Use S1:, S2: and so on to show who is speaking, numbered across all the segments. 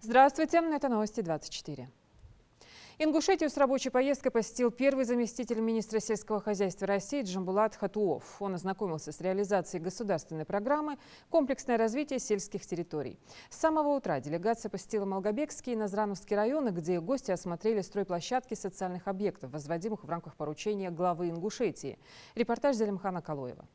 S1: Здравствуйте, это новости 24. Ингушетию с рабочей поездкой посетил первый заместитель министра сельского хозяйства России Джамбулат Хатуов. Он ознакомился с реализацией государственной программы «Комплексное развитие сельских территорий». С самого утра делегация посетила Малгобекский и Назрановский районы, где гости осмотрели стройплощадки социальных объектов, возводимых в рамках поручения главы Ингушетии. Репортаж Залимхана Калоева.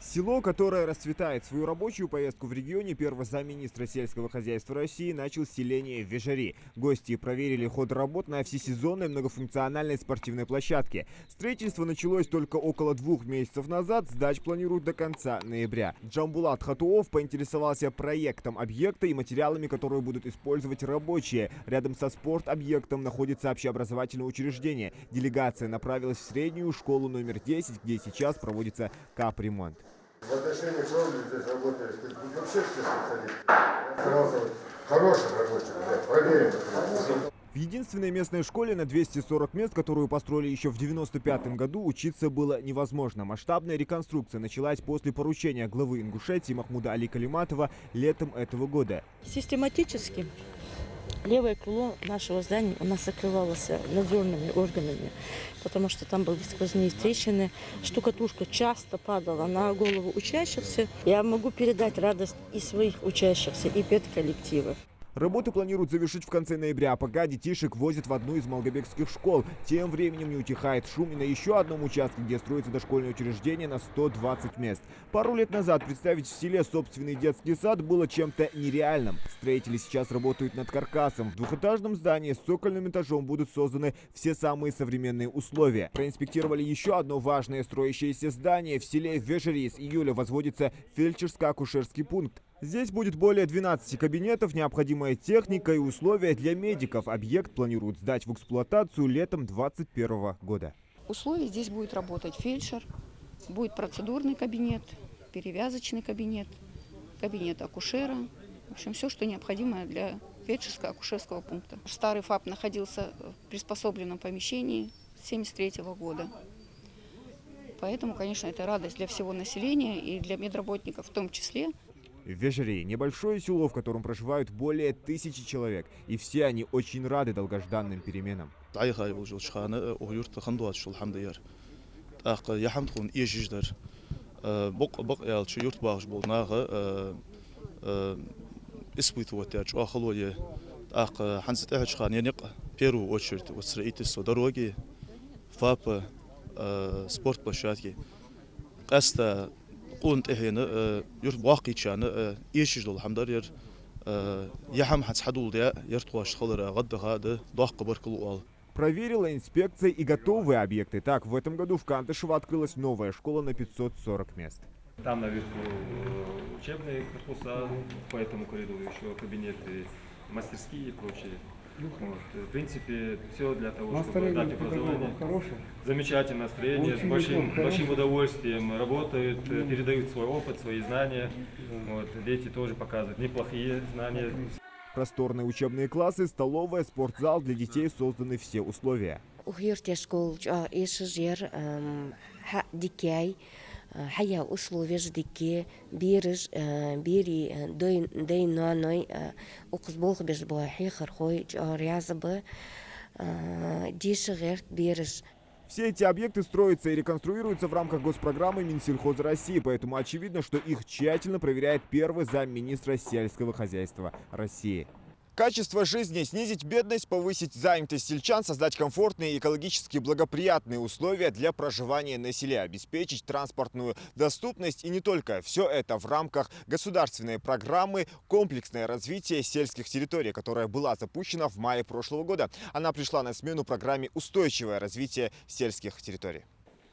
S2: Село, которое расцветает свою рабочую поездку в регионе, первый замминистра сельского хозяйства России начал с селения Вежари. Гости проверили ход работ на всесезонной многофункциональной спортивной площадке. Строительство началось только около 2 месяцев назад, сдач планируют до конца ноября. Джамбулат Хатуов поинтересовался проектом объекта и материалами, которые будут использовать рабочие. Рядом со спорт-объектом находится общеобразовательное учреждение. Делегация направилась в среднюю школу номер 10, где сейчас проводится капремонт.
S3: В отношении к вам здесь работаешь, ты вообще все специалисты. Я старался хороших рабочих взять, проверим.
S2: В единственной местной школе на 240 мест, которую построили еще в 1995 году, учиться было невозможно. Масштабная реконструкция началась после поручения главы Ингушетии Махмуда Али Калиматова летом этого года.
S4: Систематически левое крыло нашего здания у нас закрывалось надзорными органами, потому что там были сквозные трещины. Штукатурка часто падала на голову учащихся. Я могу передать радость и своих учащихся, и педколлективов.
S2: Работы планируют завершить в конце ноября, пока детишек возят в одну из малгобекских школ. Тем временем не утихает шум и на еще одном участке, где строится дошкольное учреждение на 120 мест. Пару лет назад представить в селе собственный детский сад было чем-то нереальным. Строители сейчас работают над каркасом. В двухэтажном здании с цокольным этажом будут созданы все самые современные условия. Проинспектировали еще одно важное строящееся здание. В селе Вежари с июля возводится фельдшерско-акушерский пункт. Здесь будет более 12 кабинетов, необходимая техника и условия для медиков. Объект планируют сдать в эксплуатацию летом 2021 года.
S5: Условия здесь будет работать фельдшер, будет процедурный кабинет, перевязочный кабинет, кабинет акушера. В общем, все, что необходимо для фельдшерско-акушерского пункта. Старый ФАП находился в приспособленном помещении с 1973 года. Поэтому, конечно, это радость для всего населения и для медработников в том числе.
S2: В Вежари небольшое село, в котором проживают более 1000 человек. И все они очень рады долгожданным переменам.
S6: Спортплощадки. قونت هنا يرت واقي كان يشجع الحمد لله يحم حدول ده يرتواش خلرا غد هذا ضاق بركل.
S2: Проверила инспекция и готовые объекты. Так, в этом году в Кантышево открылась новая школа на 540 мест.
S7: Там наверху учебные корпуса, по этому коридору еще кабинеты, мастерские и прочее. Вот. В принципе, все для того, чтобы дать образование. Замечательное настроение, с большим удовольствием работают, передают свой опыт, свои знания. Вот. Дети тоже показывают неплохие знания.
S2: Просторные учебные классы, столовая, спортзал, для детей созданы все условия.
S8: حيا условия ждики бирж бири дой ной уқсболх бежбахи хархой рязабы дишгерт бирж.
S2: Все эти объекты строятся и реконструируются в рамках госпрограммы Минсельхоза России, поэтому очевидно, что их тщательно проверяет первый замминистра сельского хозяйства России. Качество жизни, снизить бедность, повысить занятость сельчан, создать комфортные и экологически благоприятные условия для проживания на селе, обеспечить транспортную доступность и не только. Все это в рамках государственной программы «Комплексное развитие сельских территорий», которая была запущена в мае прошлого года. Она пришла на смену программе «Устойчивое развитие сельских территорий».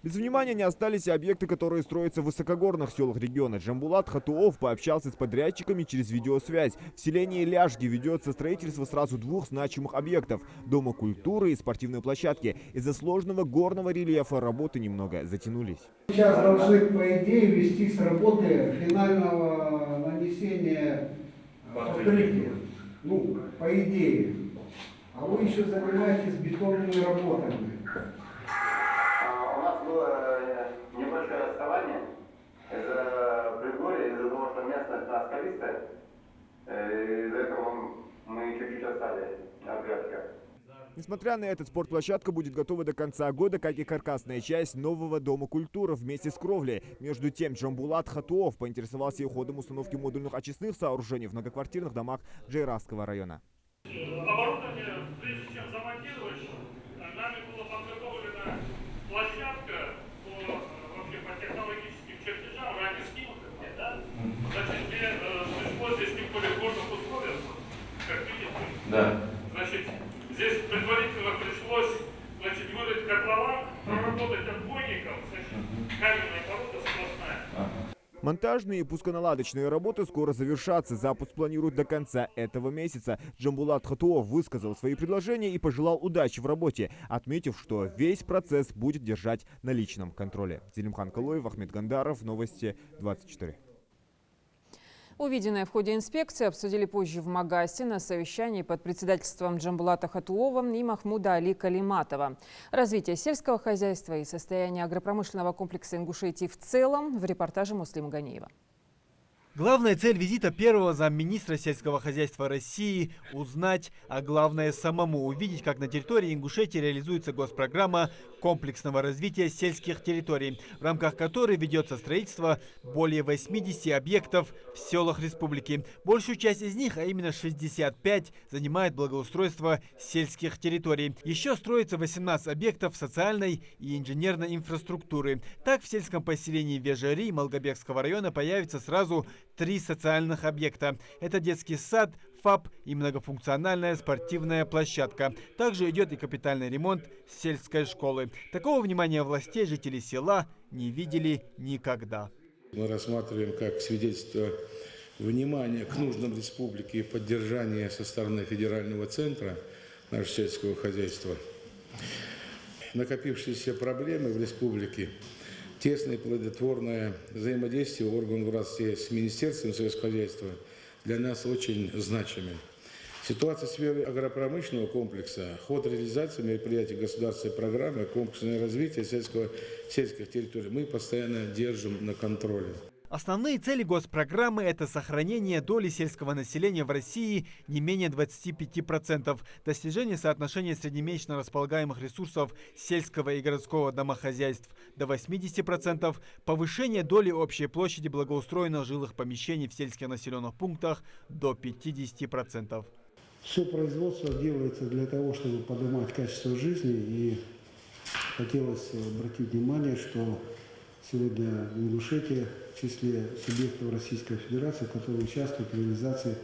S2: Без внимания не остались и объекты, которые строятся в высокогорных селах региона. Джамбулат Хатуов пообщался с подрядчиками через видеосвязь. В селении Ляжги ведется строительство сразу 2 значимых объектов – дома культуры и спортивной площадки. Из-за сложного горного рельефа работы немного затянулись.
S9: Сейчас должны, по идее, вестись работы финального нанесения покрытия. Ну, по идее. А вы еще занимаетесь бетонными работами.
S10: Небольшое расставание из-за предгорья, из-за того, что местность у нас скалистая. Из-за этого еще стали на графиках.
S2: Несмотря на это, спортплощадка будет готова до конца года, как и каркасная часть нового дома культуры вместе с кровлей. Между тем, Джамбулат Хатуов поинтересовался и ходом установки модульных очистных сооружений в многоквартирных домах Джейрасского района.
S11: Оборудование, прежде чем замонтировать, нами была подготовлена площадка по технологическим чертежам, ранее скинутых, да? Значит, где пришлось здесь в полигонных условиях, как видите. Да. Значит, здесь предварительно пришлось, вырыть котлован, проработать отбойником, значит, каменная порода сплошная.
S2: Монтажные и пусконаладочные работы скоро завершатся. Запуск планируют до конца этого месяца. Джамбулат Хатуов высказал свои предложения и пожелал удачи в работе, отметив, что весь процесс будет держать на личном контроле. Зелимхан Калоев, Ахмед Гандаров, Новости 24.
S1: Увиденное в ходе инспекции обсудили позже в Магасе на совещании под председательством Джамбулата Хатуова и Махмуда Али Калиматова. Развитие сельского хозяйства и состояние агропромышленного комплекса Ингушетии в целом в репортаже Муслима Ганиева.
S12: Главная цель визита первого замминистра сельского хозяйства России – узнать, а главное самому увидеть, как на территории Ингушетии реализуется госпрограмма комплексного развития сельских территорий, в рамках которой ведется строительство более 80 объектов в селах республики. Большую часть из них, а именно 65, занимает благоустройство сельских территорий. Еще строится 18 объектов социальной и инженерной инфраструктуры. Так, в сельском поселении Вежари Малгобекского района появится сразу 3 социальных объекта. Это детский сад, ФАП и многофункциональная спортивная площадка. Также идет и капитальный ремонт сельской школы. Такого внимания властей жители села не видели никогда.
S13: Мы рассматриваем как свидетельство внимания к нуждам республики и поддержания со стороны федерального центра нашего сельского хозяйства. Накопившиеся проблемы в республике, тесное и плодотворное взаимодействие органов власти с Министерством сельского хозяйства для нас очень значимы. Ситуация в сфере агропромышленного комплекса, ход реализации мероприятий государственной программы, комплексное развитие сельских территорий мы постоянно держим на контроле.
S12: Основные цели госпрограммы – это сохранение доли сельского населения в России не менее 25%, достижение соотношения среднемесячно располагаемых ресурсов сельского и городского домохозяйств до 80%, повышение доли общей площади благоустроенных жилых помещений в сельских населенных пунктах до 50%.
S9: Все производство делается для того, чтобы поднимать качество жизни, и хотелось обратить внимание, что сегодня Ингушетия в числе субъектов Российской Федерации, которые участвуют в реализации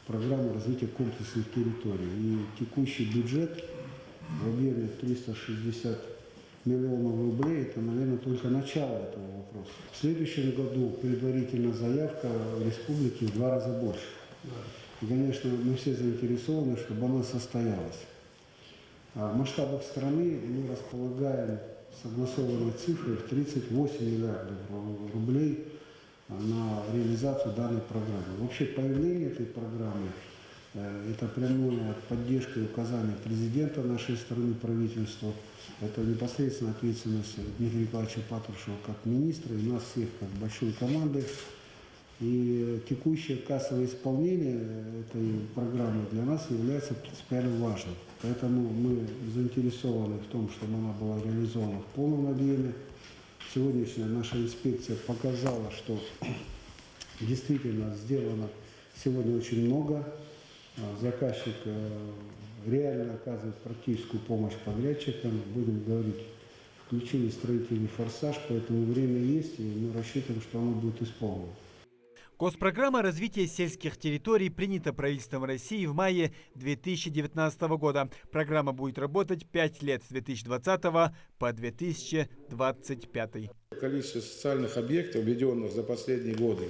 S9: программы развития комплексных территорий. И текущий бюджет в объеме 360 миллионов рублей – это, наверное, только начало этого вопроса. В следующем году предварительная заявка в республике в 2 раза больше. И, конечно, мы все заинтересованы, чтобы она состоялась. А в масштабах страны мы располагаем согласованной цифрой в 38 миллиардов рублей на реализацию данной программы. Вообще появление этой программы – это прямая поддержка и указание президента нашей страны, правительства. Это непосредственно ответственность Дмитрия Николаевича Патрушева как министра и нас всех как большой команды. И текущее кассовое исполнение этой программы для нас является принципиально важным. Поэтому мы заинтересованы в том, чтобы она была реализована в полном объеме. Сегодняшняя наша инспекция показала, что действительно сделано сегодня очень много. Заказчик реально оказывает практическую помощь подрядчикам. Будем говорить, включили строительный форсаж, поэтому время есть, и мы рассчитываем, что оно будет исполнено.
S12: Госпрограмма развития сельских территорий принята правительством России в мае 2019 года. Программа будет работать 5 лет с 2020 по 2025.
S13: Количество социальных объектов, введенных за последние годы,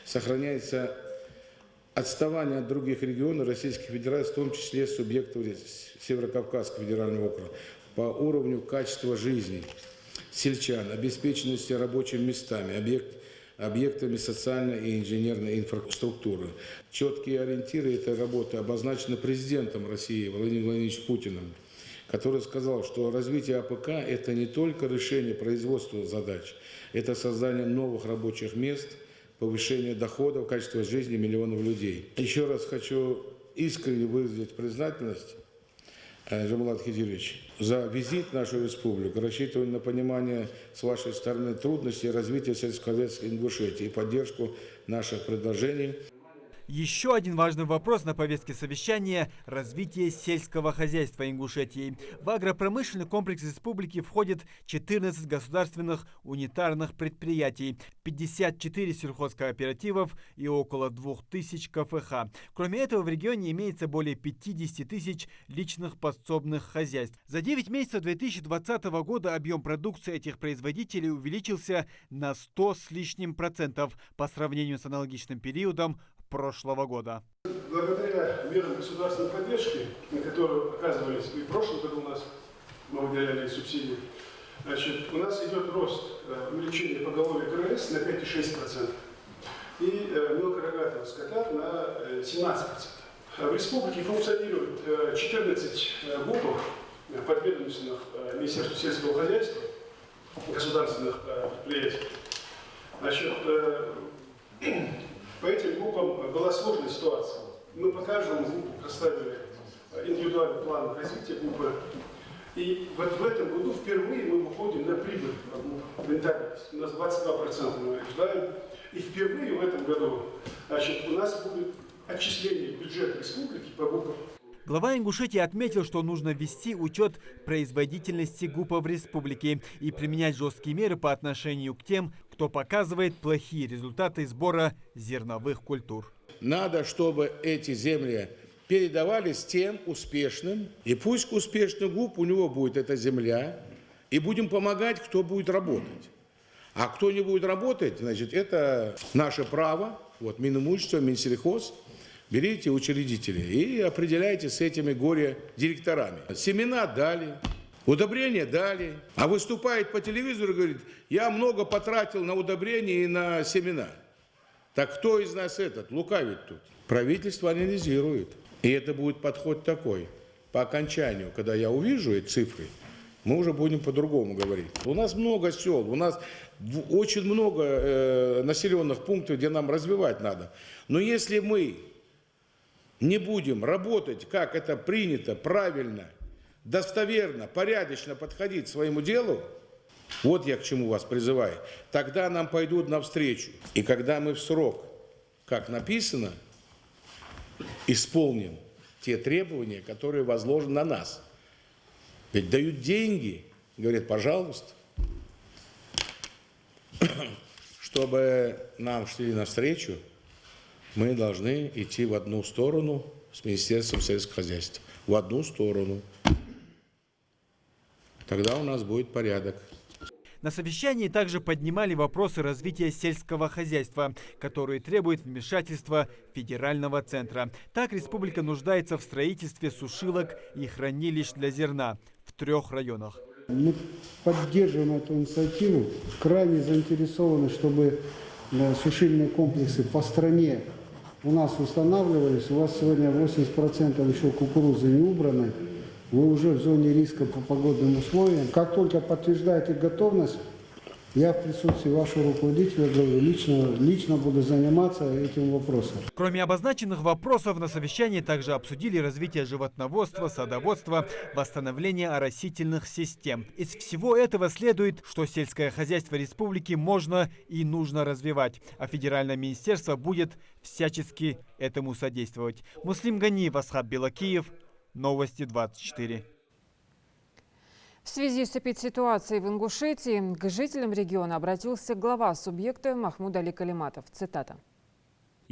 S13: сохраняется отставание от других регионов Российской Федерации, в том числе субъектов Северокавказского федерального округа, по уровню качества жизни сельчан, обеспеченности рабочими местами, объектами социальной и инженерной инфраструктуры. Четкие ориентиры этой работы обозначены президентом России Владимиром Владимировичем Путиным, который сказал, что развитие АПК – это не только решение производственных задач, это создание новых рабочих мест, повышение доходов, качества жизни миллионов людей. Еще раз хочу искренне выразить признательность, Жамбулат Хидирович, за визит в нашу республику. Рассчитываем на понимание с вашей стороны трудностей развития сельскохозяйственной Ингушетии и поддержку наших предложений.
S12: Еще один важный вопрос на повестке совещания – развитие сельского хозяйства Ингушетии. В агропромышленный комплекс республики входит 14 государственных унитарных предприятий, 54 сельхозкооперативов и около 2000 КФХ. Кроме этого, в регионе имеется более 50 тысяч личных подсобных хозяйств. За 9 месяцев 2020 года объем продукции этих производителей увеличился на 100 с лишним процентов по сравнению с аналогичным периодом прошлого года.
S14: Благодаря мерам государственной поддержки, на которые оказывались и в прошлом году у нас, мы выделяли субсидии, значит, у нас идет рост увеличения поголовья КРС на 5,6% и мелкорогатого скота на 17%. В республике функционирует 14 ГУПов, подведомственных Министерству сельского хозяйства, государственных предприятий. Значит, по этим группам была сложная ситуация. Мы по каждому группу поставили индивидуальный план развития группы. И вот в этом году впервые мы выходим на прибыль. У нас 22% мы ожидаем. И впервые в этом году, значит, у нас будет отчисление в бюджет республики по группам.
S12: Глава Ингушетии отметил, что нужно вести учет производительности ГУПов республики и применять жесткие меры по отношению к тем, кто показывает плохие результаты сбора зерновых культур.
S13: Надо, чтобы эти земли передавались тем успешным, и пусть успешный ГУП, у него будет эта земля, и будем помогать, кто будет работать. А кто не будет работать, значит, это наше право, вот Минимущество, Минсельхоз. Берите учредители и определяйте с этими горе-директорами. Семена дали, удобрения дали, а выступает по телевизору и говорит, я много потратил на удобрения и на семена. Так кто из нас этот? Лукавит тут. Правительство анализирует. И это будет подход такой. По окончанию, когда я увижу эти цифры, мы уже будем по-другому говорить. У нас много сел, у нас очень много населенных пунктов, где нам развивать надо. Но если мы не будем работать, как это принято, правильно, достоверно, порядочно подходить к своему делу, вот я к чему вас призываю, тогда нам пойдут навстречу. И когда мы в срок, как написано, исполним те требования, которые возложены на нас. Ведь дают деньги, говорят, пожалуйста, чтобы нам шли навстречу, мы должны идти в одну сторону с Министерством сельского хозяйства. В одну сторону. Тогда у нас будет порядок.
S12: На совещании также поднимали вопросы развития сельского хозяйства, которые требуют вмешательства федерального центра. Так, республика нуждается в строительстве сушилок и хранилищ для зерна в 3 районах.
S9: Мы поддерживаем эту инициативу, крайне заинтересованы, чтобы сушильные комплексы по стране у нас устанавливались. У вас сегодня 80% еще кукурузы не убраны. Вы уже в зоне риска по погодным условиям. Как только подтверждаете готовность, я в присутствии вашего руководителя говорю, лично буду заниматься этим вопросом.
S12: Кроме обозначенных вопросов, на совещании также обсудили развитие животноводства, садоводства, восстановление оросительных систем. Из всего этого следует, что сельское хозяйство республики можно и нужно развивать, а федеральное министерство будет всячески этому содействовать. Муслим Ганиев, Асхаб Белакиев, Новости 24.
S1: В связи с эпидситуацией в Ингушетии к жителям региона обратился глава субъекта Махмуд Али Калиматов. Цитата.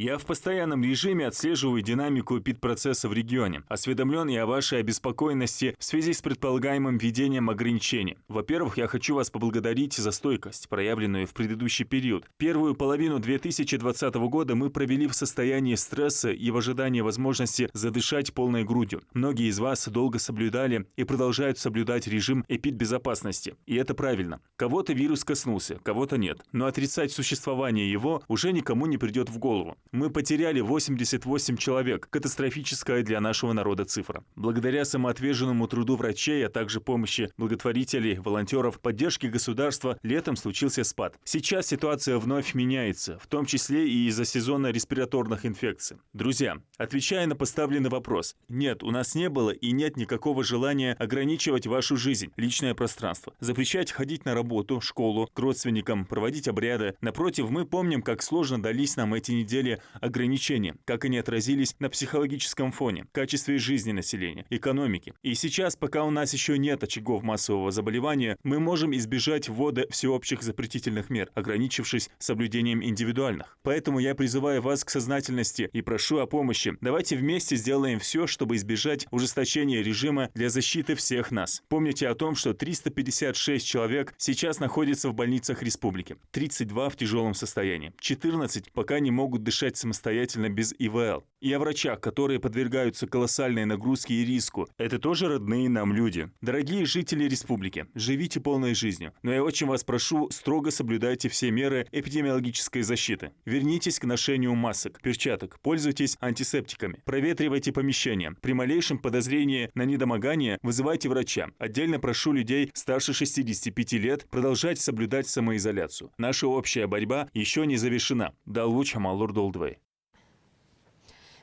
S15: Я в постоянном режиме отслеживаю динамику ПИД-процесса в регионе. Осведомлен я о вашей обеспокоенности в связи с предполагаемым введением ограничений. Во-первых, я хочу вас поблагодарить за стойкость, проявленную в предыдущий период. Первую половину 2020 года мы провели в состоянии стресса и в ожидании возможности задышать полной грудью. Многие из вас долго соблюдали и продолжают соблюдать режим эпидбезопасности. И это правильно. Кого-то вирус коснулся, кого-то нет. Но отрицать существование его уже никому не придет в голову. Мы потеряли 88 человек. Катастрофическая для нашего народа цифра. Благодаря самоотверженному труду врачей, а также помощи благотворителей, волонтеров, поддержки государства, летом случился спад. Сейчас ситуация вновь меняется, в том числе и из-за сезона респираторных инфекций. Друзья, отвечая на поставленный вопрос, нет, у нас не было и нет никакого желания ограничивать вашу жизнь, личное пространство, запрещать ходить на работу, школу, к родственникам, проводить обряды. Напротив, мы помним, как сложно дались нам эти недели ограничения, как они отразились на психологическом фоне, качестве жизни населения, экономики. И сейчас, пока у нас еще нет очагов массового заболевания, мы можем избежать ввода всеобщих запретительных мер, ограничившись соблюдением индивидуальных. Поэтому я призываю вас к сознательности и прошу о помощи. Давайте вместе сделаем все, чтобы избежать ужесточения режима для защиты всех нас. Помните о том, что 356 человек сейчас находятся в больницах республики, 32 в тяжелом состоянии, 14 пока не могут дышать самостоятельно без ИВЛ. И о врачах, которые подвергаются колоссальной нагрузке и риску. Это тоже родные нам люди. Дорогие жители республики, живите полной жизнью. Но я очень вас прошу, строго соблюдайте все меры эпидемиологической защиты. Вернитесь к ношению масок, перчаток, пользуйтесь антисептиками, проветривайте помещения. При малейшем подозрении на недомогание вызывайте врача. Отдельно прошу людей старше 65 лет продолжать соблюдать самоизоляцию. Наша общая борьба еще не завершена. Далвуч Хамалур Долдвей.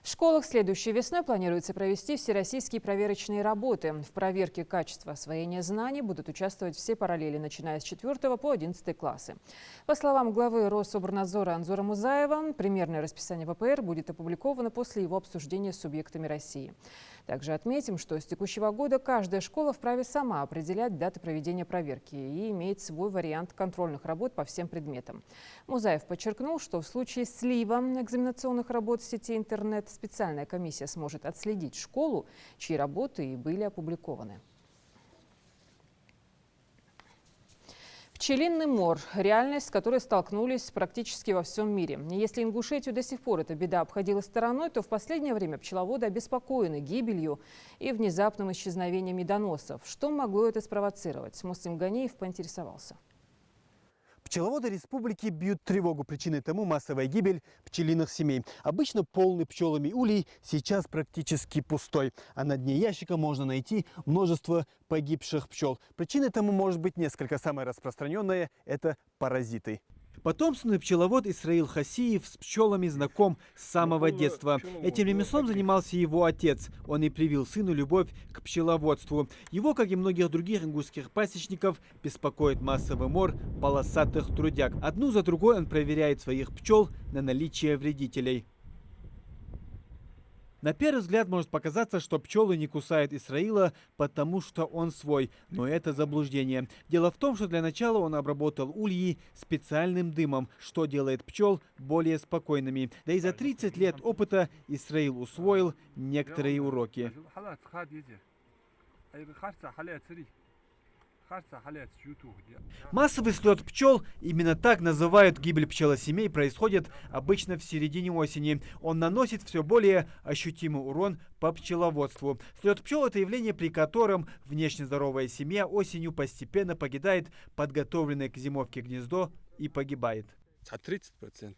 S1: В школах следующей весной планируется провести всероссийские проверочные работы. В проверке качества освоения знаний будут участвовать все параллели, начиная с 4 по 11 классы. По словам главы Рособорнадзора Анзора Музаева, примерное расписание ППР будет опубликовано после его обсуждения с субъектами России. Также отметим, что с текущего года каждая школа вправе сама определять даты проведения проверки и имеет свой вариант контрольных работ по всем предметам. Музаев подчеркнул, что в случае слива экзаменационных работ в сети интернет специальная комиссия сможет отследить школу, чьи работы и были опубликованы. Пчелиный мор – реальность, с которой столкнулись практически во всем мире. Если Ингушетию до сих пор эта беда обходила стороной, то в последнее время пчеловоды обеспокоены гибелью и внезапным исчезновением медоносов. Что могло это спровоцировать? Муслим Ганеев поинтересовался.
S12: Пчеловоды республики бьют тревогу. Причиной тому массовая гибель пчелиных семей. Обычно полный пчелами улей, сейчас практически пустой. А на дне ящика можно найти множество погибших пчел. Причиной тому может быть несколько. Самое распространенное – это паразиты. Потомственный пчеловод Исраил Хасиев с пчелами знаком с самого детства. Этим ремеслом занимался его отец. Он и привил сыну любовь к пчеловодству. Его, как и многих других ингушских пасечников, беспокоит массовый мор полосатых трудяг. Одну за другой он проверяет своих пчел на наличие вредителей. На первый взгляд может показаться, что пчелы не кусают Исраила, потому что он свой. Но это заблуждение. Дело в том, что для начала он обработал ульи специальным дымом, что делает пчел более спокойными. Да и за 30 лет опыта Исраил усвоил некоторые уроки. Массовый слет пчел, именно так называют гибель пчелосемей, происходит обычно в середине осени. Он наносит все более ощутимый урон по пчеловодству. Слет пчел – это явление, при котором внешне здоровая семья осенью постепенно покидает подготовленное к зимовке гнездо и погибает.
S16: 30%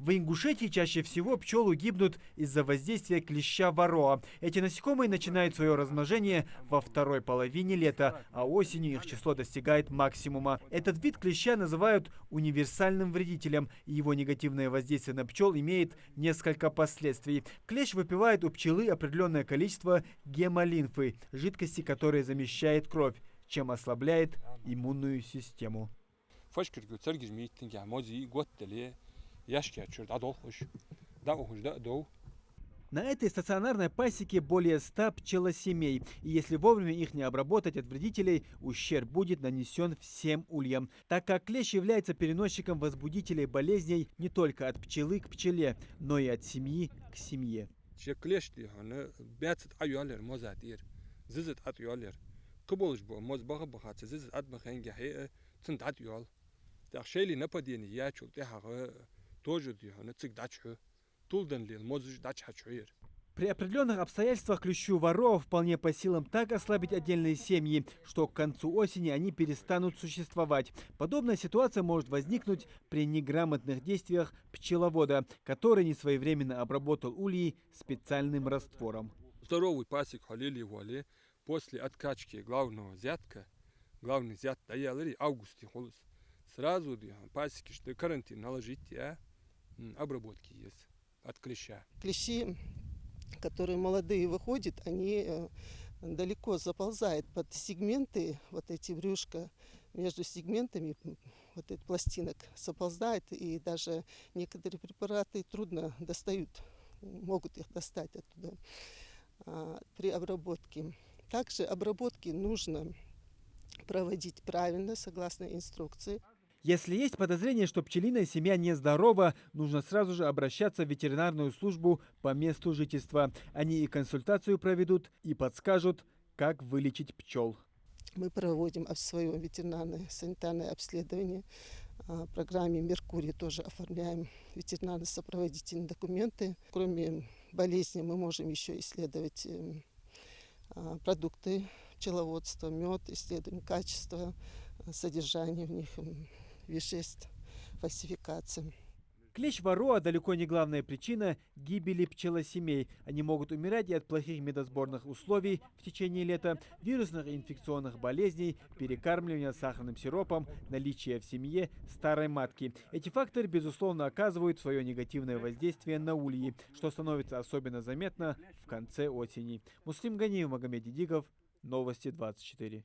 S12: В Ингушетии чаще всего пчелы гибнут из-за воздействия клеща вароа. Эти насекомые начинают свое размножение во второй половине лета, а осенью их число достигает максимума. Этот вид клеща называют универсальным вредителем, и его негативное воздействие на пчел имеет несколько последствий. Клещ выпивает у пчелы определенное количество гемолимфы, жидкости, которая замещает кровь, чем ослабляет иммунную систему. На этой стационарной пасеке более 100 пчелосемей, и если вовремя их не обработать от вредителей, ущерб будет нанесен всем ульям, так как клещ является переносчиком возбудителей болезней не только от пчелы к пчеле, но и от семьи к семье. При определенных обстоятельствах клещу ворова вполне по силам так ослабить отдельные семьи, что к концу осени они перестанут существовать. Подобная ситуация может возникнуть при неграмотных действиях пчеловода, который несвоевременно обработал ульи специальным раствором.
S16: Здоровый пасек Халили Вали после откачки главного взятка, главный взят даялы августе холос. Сразу пасеки, что карантин наложить, обработки есть от клеща.
S17: Клещи, которые молодые выходят, они далеко заползают под сегменты, вот эти брюшка, между сегментами вот этих пластинок заползает, и даже некоторые препараты трудно достают, могут их достать оттуда при обработке. Также обработки нужно проводить правильно, согласно инструкции.
S12: Если есть подозрение, что пчелиная семья нездорова, нужно сразу же обращаться в ветеринарную службу по месту жительства. Они и консультацию проведут, и подскажут, как вылечить пчел.
S17: Мы проводим свое ветеринарное санитарное обследование. В программе «Меркурий» тоже оформляем ветеринарно-сопроводительные документы. Кроме болезни мы можем еще исследовать продукты пчеловодства, мед, исследуем качество, содержание в них веществ, фальсификации.
S12: Клещ ворова далеко не главная причина гибели пчелосемей. Они могут умирать и от плохих медосборных условий в течение лета, вирусных и инфекционных болезней, перекармливания сахарным сиропом, наличия в семье старой матки. Эти факторы, безусловно, оказывают свое негативное воздействие на ульи, что становится особенно заметно в конце осени. Муслим Ганиев, Магомед Дидигов, Новости 24.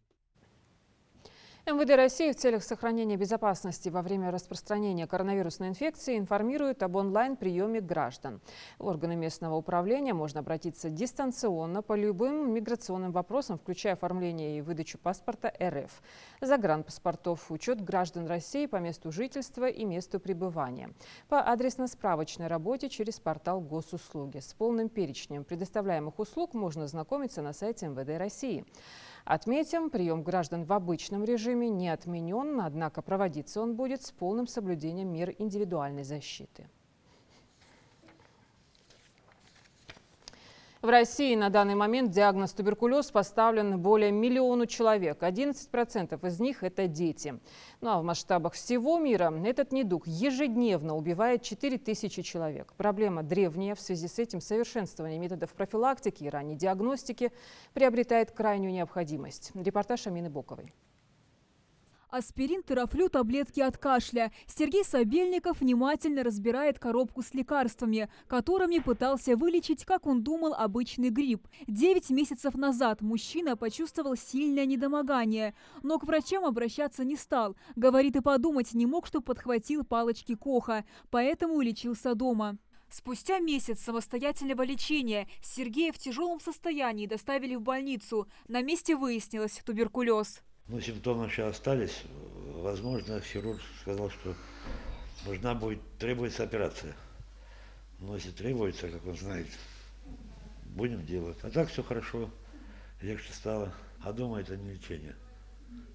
S1: МВД России в целях сохранения безопасности во время распространения коронавирусной инфекции информирует об онлайн-приеме граждан. В органы местного управления можно обратиться дистанционно по любым миграционным вопросам, включая оформление и выдачу паспорта РФ, загранпаспортов, учет граждан России по месту жительства и месту пребывания, по адресно-справочной работе через портал Госуслуги. С полным перечнем предоставляемых услуг можно ознакомиться на сайте МВД России. Отметим, прием граждан в обычном режиме не отменен, однако проводиться он будет с полным соблюдением мер индивидуальной защиты. В России на данный момент диагноз туберкулез поставлен более 1 миллиону человек. 11% из них – это дети. Ну а в масштабах всего мира этот недуг ежедневно убивает 4000 человек. Проблема древняя. В связи с этим совершенствование методов профилактики и ранней диагностики приобретает крайнюю необходимость. Репортаж Амины Боковой.
S18: Аспирин, терафлю, таблетки от кашля. Сергей Сабельников внимательно разбирает коробку с лекарствами, которыми пытался вылечить, как он думал, обычный грипп. 9 месяцев назад мужчина почувствовал сильное недомогание, но к врачам обращаться не стал. Говорит, и подумать не мог, что подхватил палочки Коха, поэтому лечился дома. Спустя месяц самостоятельного лечения Сергея в тяжелом состоянии доставили в больницу. На месте выяснилось туберкулез.
S19: Симптомы еще остались. Возможно, хирург сказал, что требуется операция. Но если требуется, как он знает, будем делать. А так все хорошо, легче стало. А дома это не лечение.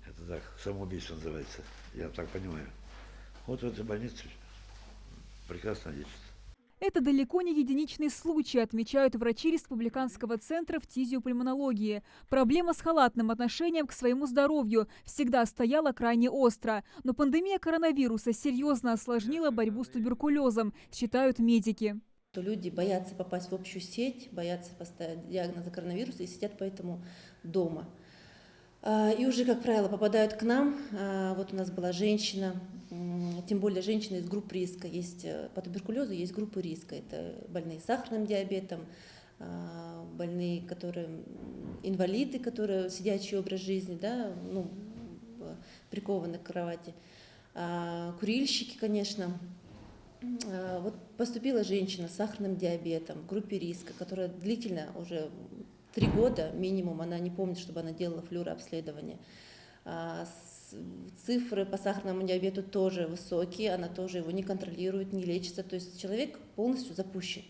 S19: Это так, самоубийство называется, я так понимаю. Вот в этой больнице прекрасно лечится.
S18: Это далеко не единичный случай, отмечают врачи Республиканского центра фтизиопульмонологии. Проблема с халатным отношением к своему здоровью всегда стояла крайне остро. Но пандемия коронавируса серьезно осложнила борьбу с туберкулезом, считают медики.
S4: Люди боятся попасть в общую сеть, боятся поставить диагноз коронавируса и сидят поэтому дома. И уже, как правило, попадают к нам. Вот у нас была женщина, тем более женщина из групп риска. Есть по туберкулезу есть группы риска. Это больные с сахарным диабетом, больные, инвалиды, которые сидячий образ жизни, да, прикованы к кровати, курильщики, конечно. Вот поступила женщина с сахарным диабетом в группе риска, которая длительно уже 3 года минимум, она не помнит, чтобы она делала флюорообследование. Цифры по сахарному диабету тоже высокие, она тоже его не контролирует, не лечится. То есть человек полностью запущен.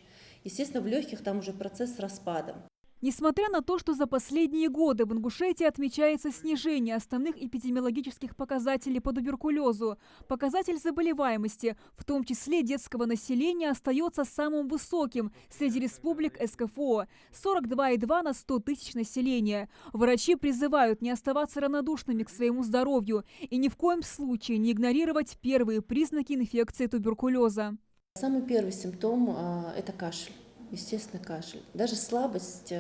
S4: Естественно, в легких там уже процесс с распадом.
S18: Несмотря на то, что за последние годы в Ингушетии отмечается снижение основных эпидемиологических показателей по туберкулезу, показатель заболеваемости, в том числе детского населения, остается самым высоким среди республик СКФО – 42,2 на 100 тысяч населения. Врачи призывают не оставаться равнодушными к своему здоровью и ни в коем случае не игнорировать первые признаки инфекции туберкулеза.
S20: Самый первый симптом – это кашель. Естественно, кашель. Даже слабость,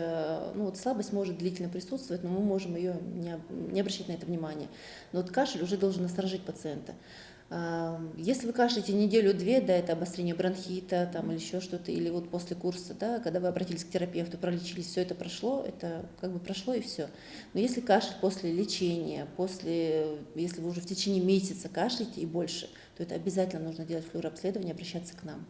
S20: слабость может длительно присутствовать, но мы можем ее не обращать на это внимания. Но вот кашель уже должен насторожить пациента. Если вы кашляете неделю-две, да, это обострение бронхита там, или еще что-то, или вот после курса, да, когда вы обратились к терапевту, пролечились, все это прошло, это как бы прошло и все. Но если кашель после лечения, если вы уже в течение месяца кашляете и больше, то это обязательно нужно делать флюорообследование, обращаться к нам.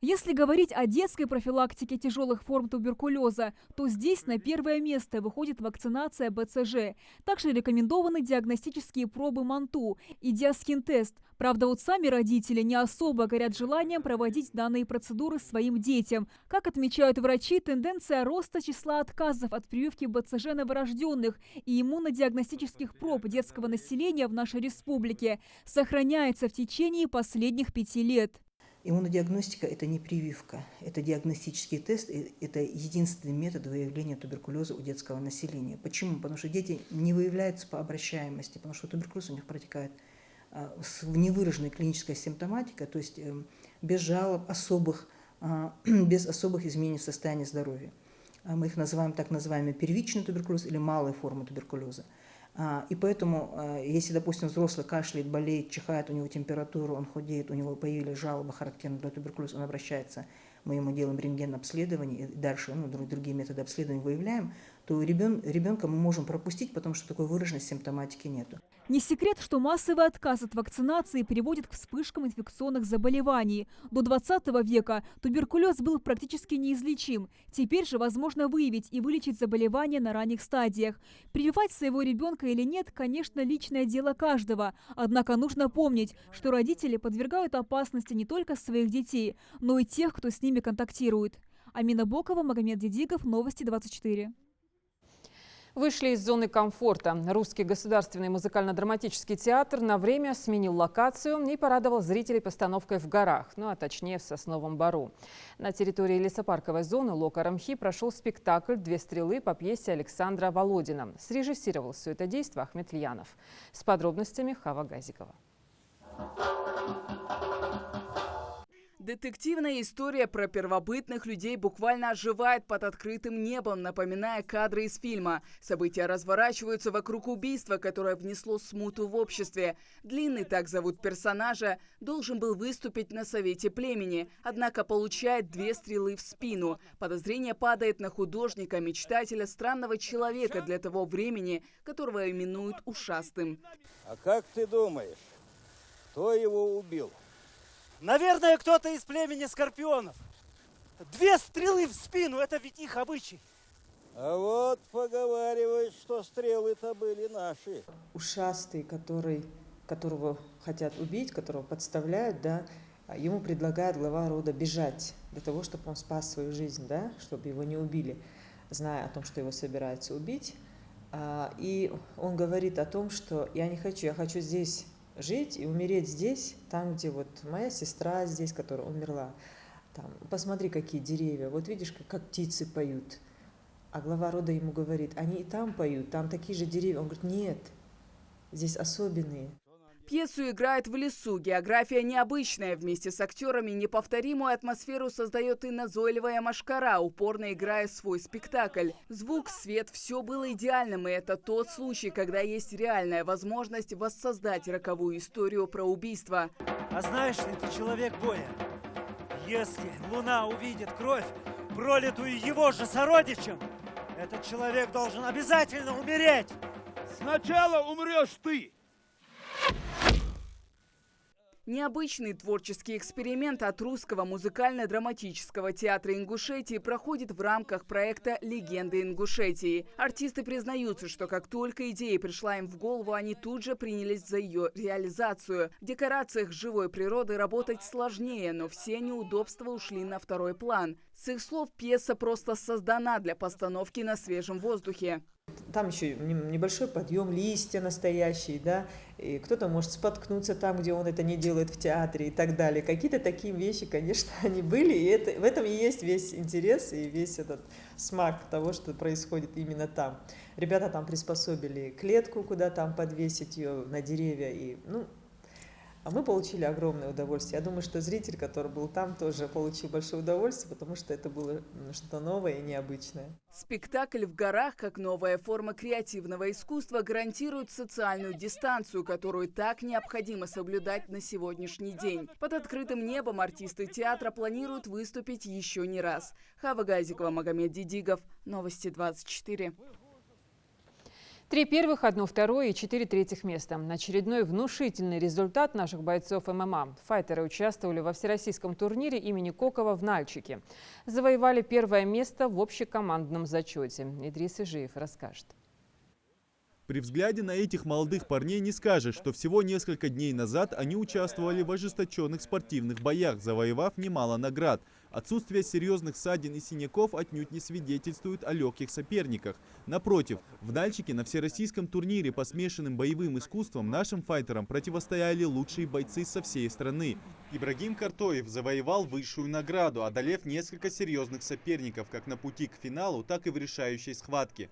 S18: Если говорить о детской профилактике тяжелых форм туберкулеза, то здесь на первое место выходит вакцинация БЦЖ. Также рекомендованы диагностические пробы МАНТУ и диаскин-тест. Правда, вот сами родители не особо горят желанием проводить данные процедуры своим детям. Как отмечают врачи, тенденция роста числа отказов от прививки БЦЖ новорожденных и иммунодиагностических проб детского населения в нашей республике сохраняется в течение последних 5 лет.
S21: Иммунодиагностика – это не прививка, это диагностический тест, это единственный метод выявления туберкулеза у детского населения. Почему? Потому что дети не выявляются по обращаемости, потому что туберкулез у них протекает с невыраженной клинической симптоматикой, то есть без жалоб особых, без особых изменений в состоянии здоровья. Мы их называем так называемый первичный туберкулез или малая форма туберкулеза. И поэтому, если, допустим, взрослый кашляет, болеет, чихает, у него температура, он худеет, у него появились жалобы, характерные для туберкулеза, он обращается, мы ему делаем рентген-обследование, и дальше другие методы обследования выявляем, то ребенка мы можем пропустить, потому что такой выраженной симптоматики нету.
S18: Не секрет, что массовый отказ от вакцинации приводит к вспышкам инфекционных заболеваний. До 20 века туберкулез был практически неизлечим. Теперь же возможно выявить и вылечить заболевания на ранних стадиях. Прививать своего ребенка или нет, конечно, личное дело каждого. Однако нужно помнить, что родители подвергают опасности не только своих детей, но и тех, кто с ними контактирует. Амина Бокова, Магомед Дидигов, Новости 24.
S1: Вышли из зоны комфорта. Русский государственный музыкально-драматический театр на время сменил локацию и порадовал зрителей постановкой в горах, а точнее в Сосновом Бору. На территории лесопарковой зоны Лока-Рамхи прошел спектакль «Две стрелы» по пьесе Александра Володина. Срежиссировал все это действо Ахмед Льянов. С подробностями Хава Газикова.
S22: Детективная история про первобытных людей буквально оживает под открытым небом, напоминая кадры из фильма. События разворачиваются вокруг убийства, которое внесло смуту в обществе. Длинный, так зовут персонажа, должен был выступить на совете племени, однако получает 2 стрелы в спину. Подозрение падает на художника, мечтателя, странного человека для того времени, которого именуют ушастым.
S23: А как ты думаешь, кто его убил?
S24: Наверное, кто-то из племени скорпионов. 2 стрелы в спину, это ведь их обычай.
S23: А вот поговаривают, что стрелы-то были наши.
S25: Ушастый, которого хотят убить, которого подставляют, да, ему предлагает глава рода бежать для того, чтобы он спас свою жизнь, да, чтобы его не убили, зная о том, что его собираются убить. И он говорит о том, что я не хочу, я хочу здесь жить и умереть здесь, там, где вот моя сестра здесь, которая умерла. Там, посмотри, какие деревья, вот видишь, как птицы поют. А глава рода ему говорит, они и там поют, там такие же деревья. Он говорит, нет, здесь особенные.
S22: Пьесу играет в лесу, география необычная. Вместе с актерами неповторимую атмосферу создает и назойливая машкара, упорно играя свой спектакль. Звук, свет – все было идеальным, и это тот случай, когда есть реальная возможность воссоздать роковую историю про убийство.
S24: А знаешь ли ты, человек боя, если луна увидит кровь, пролитую его же сородичем, этот человек должен обязательно умереть.
S23: Сначала умрешь ты.
S22: Необычный творческий эксперимент от Русского музыкально-драматического театра Ингушетии проходит в рамках проекта «Легенды Ингушетии». Артисты признаются, что как только идея пришла им в голову, они тут же принялись за ее реализацию. В декорациях живой природы работать сложнее, но все неудобства ушли на второй план. С их слов, пьеса просто создана для постановки на свежем воздухе.
S21: Там еще небольшой подъем, листья настоящие, да, и кто-то может споткнуться там, где он это не делает в театре и так далее. Какие-то такие вещи, конечно, они были, и в этом и есть весь интерес и весь этот смак того, что происходит именно там. Ребята там приспособили клетку, куда там подвесить ее на деревья, и, а мы получили огромное удовольствие. Я думаю, что зритель, который был там, тоже получил большое удовольствие, потому что это было что-то новое и необычное.
S22: Спектакль в горах, как новая форма креативного искусства, гарантирует социальную дистанцию, которую так необходимо соблюдать на сегодняшний день. Под открытым небом артисты театра планируют выступить еще не раз. Хава Газикова, Магомед Дидигов. Новости 24.
S1: 3 первых, 1 второе и 4 третьих места. Очередной внушительный результат наших бойцов ММА. Файтеры участвовали во всероссийском турнире имени Кокова в Нальчике. Завоевали 1-е место в общекомандном зачете. Идрис Ижиев расскажет.
S3: При взгляде на этих молодых парней не скажешь, что всего несколько дней назад они участвовали в ожесточенных спортивных боях, завоевав немало наград. Отсутствие серьезных ссадин и синяков отнюдь не свидетельствует о легких соперниках. Напротив, в Нальчике на всероссийском турнире по смешанным боевым искусствам нашим файтерам противостояли лучшие бойцы со всей страны. Ибрагим Картоев завоевал высшую награду, одолев несколько серьезных соперников как на пути к финалу, так и в решающей схватке.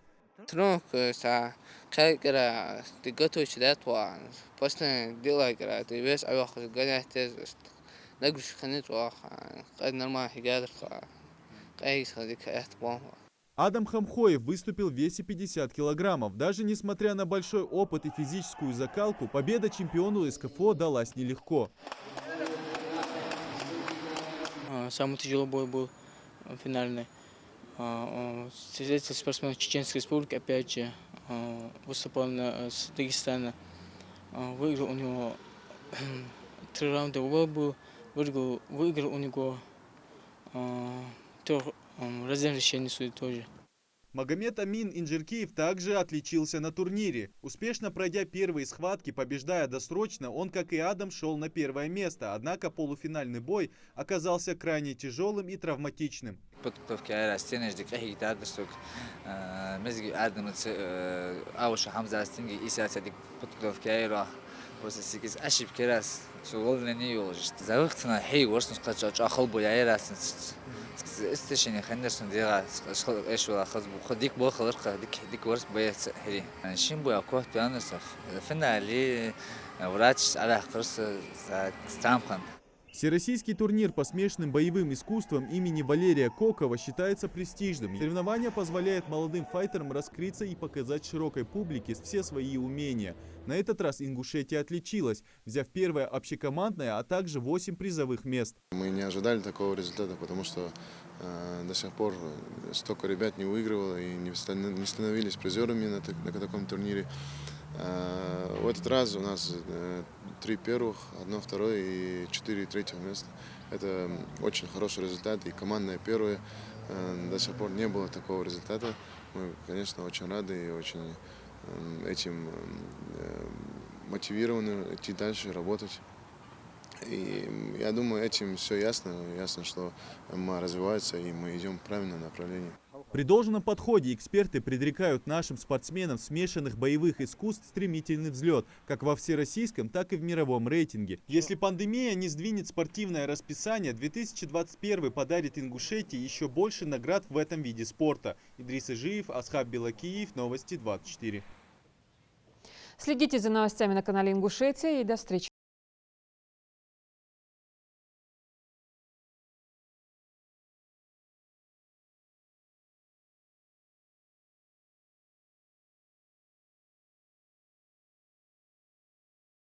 S3: Адам Хамхоев выступил в весе 50 килограммов. Даже несмотря на большой опыт и физическую закалку, победа чемпиону СКФО далась нелегко.
S5: Самый тяжелый бой был финальный. Среди спортсменов Чеченской Республики, опять же, выступал с Дагестана. Выиграл у него 3 раунда, был, выиграл у него 3 раздельных решений судей тоже.
S3: Магомед Амин Инжиркиев также отличился на турнире. Успешно пройдя первые схватки, побеждая досрочно, он, как и Адам, шел на 1-е место. Однако полуфинальный бой оказался крайне тяжелым и травматичным. Всероссийский турнир по смешанным боевым искусствам имени Валерия Кокова считается престижным. Соревнования позволяют молодым файтерам раскрыться и показать широкой публике все свои умения. На этот раз Ингушетия отличилась, взяв 1-е общекомандное, а также 8 призовых мест.
S6: Мы не ожидали такого результата, потому что до сих пор столько ребят не выигрывало и не становились призерами на таком турнире. В этот раз у нас 3 первых, 1 второе и 4 третьих места. Это очень хороший результат, и командное 1-е. До сих пор не было такого результата. Мы, конечно, очень рады и очень этим мотивированы идти дальше, работать. И я думаю, этим все ясно. Ясно, что мы развиваемся и мы идем в правильном направлении.
S3: При должном подходе эксперты предрекают нашим спортсменам смешанных боевых искусств стремительный взлет, как во всероссийском, так и в мировом рейтинге. Если пандемия не сдвинет спортивное расписание, 2021 подарит Ингушетии еще больше наград в этом виде спорта. Идрис Ижиев, Асхаб Белакиев, Новости 24.
S1: Следите за новостями на канале Ингушетия и до встречи.